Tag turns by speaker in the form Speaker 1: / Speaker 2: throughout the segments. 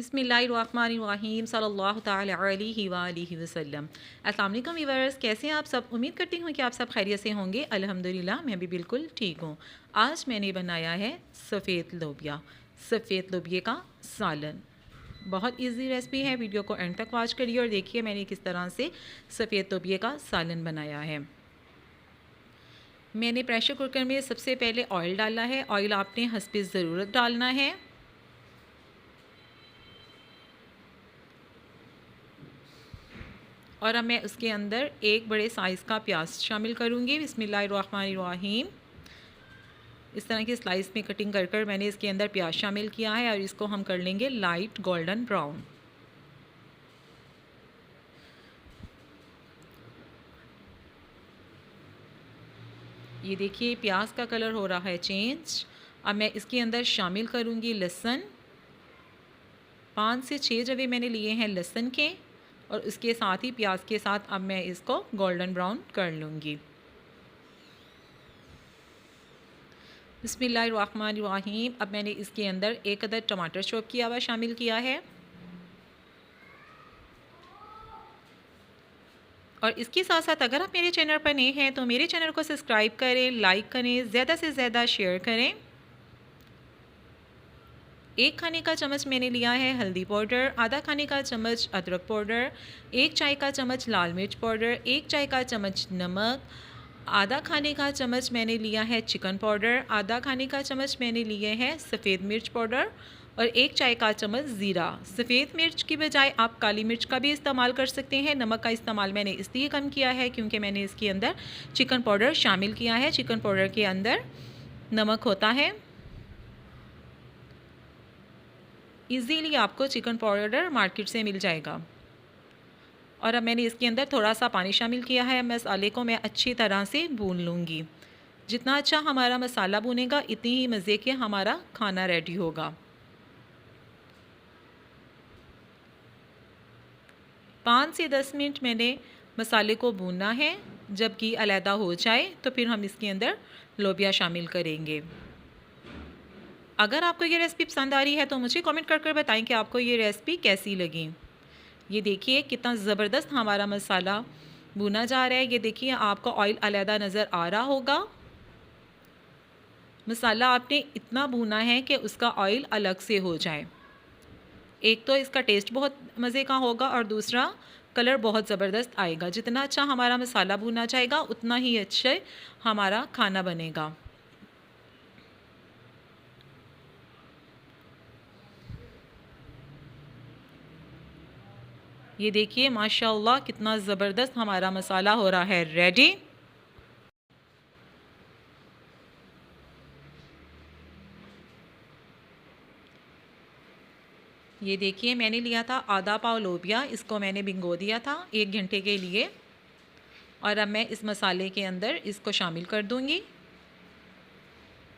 Speaker 1: बिस्मिल्लाहिर्रहमानिर्रहीम सल्लल्लाहु तआला अलैहि वालिहि वसल्लम। अस्सलाम वालेकुम व्यूअर्स, कैसे हैं आप सब? उम्मीद करती हूँ कि आप सब खैरियत से होंगे। अल्हम्दुलिल्लाह मैं भी बिल्कुल ठीक हूँ। आज मैंने बनाया है सफ़ेद लोबिया, सफ़ेद लोबिये का सालन। बहुत इजी रेसिपी है, वीडियो को एंड तक वॉच करिए और देखिए मैंने किस तरह से सफ़ेद लोबिये का सालन बनाया है। मैंने प्रेशर कुकर में सबसे पहले ऑयल डाला है। ऑयल आपने हस्बे ज़रूरत डालना है। और अब मैं उसके अंदर एक बड़े साइज़ का प्याज शामिल करूँगी। बिस्मिल्लाहिर्रहमानिर्रहीम। इस तरह की स्लाइस में कटिंग कर कर मैंने इसके अंदर प्याज शामिल किया है और इसको हम कर लेंगे लाइट गोल्डन ब्राउन। ये देखिए प्याज का कलर हो रहा है चेंज। अब मैं इसके अंदर शामिल करूँगी लहसुन। 5 से 6 जवे मैंने लिए हैं लहसुन के और उसके साथ ही प्याज के साथ अब मैं इसको गोल्डन ब्राउन कर लूँगी। बिस्मिल्लाहिर्रहमानिर्रहीम। अब मैंने इसके अंदर एक अदद टमाटर चॉप किया हुआ शामिल किया है और इसके साथ साथ अगर आप मेरे चैनल पर नए हैं तो मेरे चैनल को सब्सक्राइब करें, लाइक करें, ज़्यादा से ज़्यादा शेयर करें। 1 खाने का चम्मच मैंने लिया है हल्दी पाउडर, आधा खाने का चम्मच अदरक पाउडर, 1 चाय का चम्मच लाल मिर्च पाउडर, 1 चाय का चम्मच नमक, आधा खाने का चम्मच मैंने लिया है चिकन पाउडर, आधा खाने का चम्मच मैंने लिए हैं सफ़ेद मिर्च पाउडर और 1 चाय का चम्मच ज़ीरा। सफ़ेद मिर्च की बजाय आप काली मिर्च का भी इस्तेमाल कर सकते हैं। नमक का इस्तेमाल मैंने इसलिए कम किया है क्योंकि मैंने इसके अंदर चिकन पाउडर शामिल किया है। चिकन पाउडर के अंदर नमक होता है। ईज़िली आपको चिकन पाउडर मार्केट से मिल जाएगा। और अब मैंने इसके अंदर थोड़ा सा पानी शामिल किया है। मसाले को मैं अच्छी तरह से भून लूँगी। जितना अच्छा हमारा मसाला भुनेगा इतनी ही मज़े के हमारा खाना रेडी होगा। 5 से 10 मिनट मैंने मसाले को भूनना है। जब घी अलहदा हो जाए तो फिर हम इसके अंदर लोबिया शामिल करेंगे। अगर आपको ये रेसिपी पसंद आ रही है तो मुझे कमेंट कर कर बताएं कि आपको ये रेसिपी कैसी लगी। ये देखिए कितना ज़बरदस्त हमारा मसाला भुना जा रहा है। ये देखिए आपको ऑयल अलहदा नज़र आ रहा होगा। मसाला आपने इतना भुना है कि उसका ऑयल अलग से हो जाए। एक तो इसका टेस्ट बहुत मज़े का होगा और दूसरा कलर बहुत ज़बरदस्त आएगा। जितना अच्छा हमारा मसाला भुना जाएगा उतना ही अच्छा हमारा खाना बनेगा। ये देखिए माशाअल्लाह कितना ज़बरदस्त हमारा मसाला हो रहा है रेडी। ये देखिए मैंने लिया था आधा पाव लोबिया, इसको मैंने भिगो दिया था 1 घंटे के लिए और अब मैं इस मसाले के अंदर इसको शामिल कर दूंगी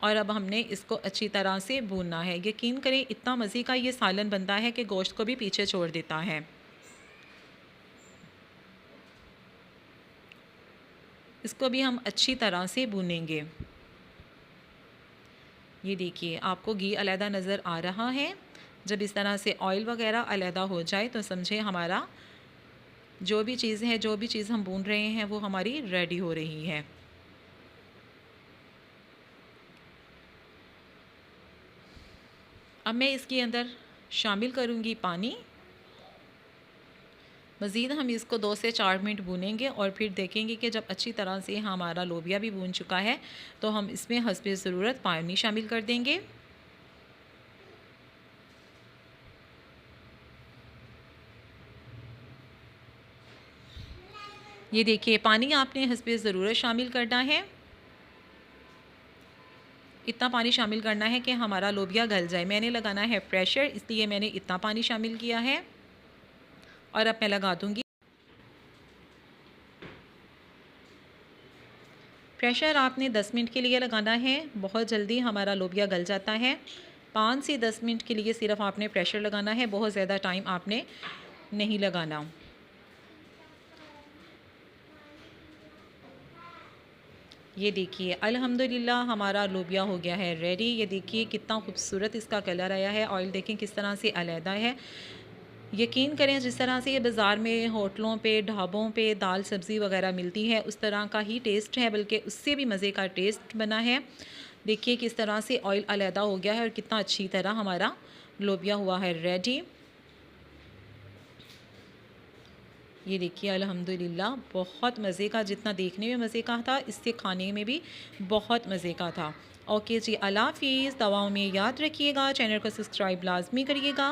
Speaker 1: और अब हमने इसको अच्छी तरह से भूनना है। यकीन करें इतना मज़े का ये सालन बनता है कि गोश्त को भी पीछे छोड़ देता है। इसको भी हम अच्छी तरह से भूनेंगे। ये देखिए आपको घी अलहदा नज़र आ रहा है। जब इस तरह से ऑयल वगैरह अलहदा हो जाए तो समझे हमारा जो भी चीज़ हम भून रहे हैं वो हमारी रेडी हो रही है। अब मैं इसके अंदर शामिल करूँगी पानी। मज़ीद हम इसको 2 से 4 मिनट भूनेंगे और फिर देखेंगे कि जब अच्छी तरह से हमारा लोबिया भी भून चुका है तो हम इसमें हस्बे ज़रूरत पानी शामिल कर देंगे। ये देखिए पानी आपने हस्बे ज़रूरत शामिल करना है। इतना पानी शामिल करना है कि हमारा लोबिया गल जाए। मैंने लगाना है प्रेशर, इसलिए मैंने इतना पानी शामिल किया है और अब मैं लगा दूँगी। प्रेशर आपने 10 मिनट के लिए लगाना है। बहुत जल्दी हमारा लोबिया गल जाता है। 5 से 10 मिनट के लिए सिर्फ आपने प्रेशर लगाना है, बहुत ज़्यादा टाइम आपने नहीं लगाना। ये देखिए अल्हम्दुलिल्लाह हमारा लोबिया हो गया है रेडी। ये देखिए कितना खूबसूरत इसका कलर आया है। ऑयल देखें किस तरह से अलहदा है। यकीन करें जिस तरह से ये बाज़ार में होटलों पे ढाबों पे दाल सब्ज़ी वगैरह मिलती है उस तरह का ही टेस्ट है, बल्कि उससे भी मज़े का टेस्ट बना है। देखिए किस तरह से ऑयल अलहदा हो गया है और कितना अच्छी तरह हमारा लोबिया हुआ है रेडी। ये देखिए अल्हम्दुलिल्लाह बहुत मज़े का, जितना देखने में मज़े का था इससे खाने में भी बहुत मज़े का था। ओके जी, अल्लाह हाफ़िज़। दवाओं में याद रखिएगा, चैनल को सब्सक्राइब लाज़मी करिएगा।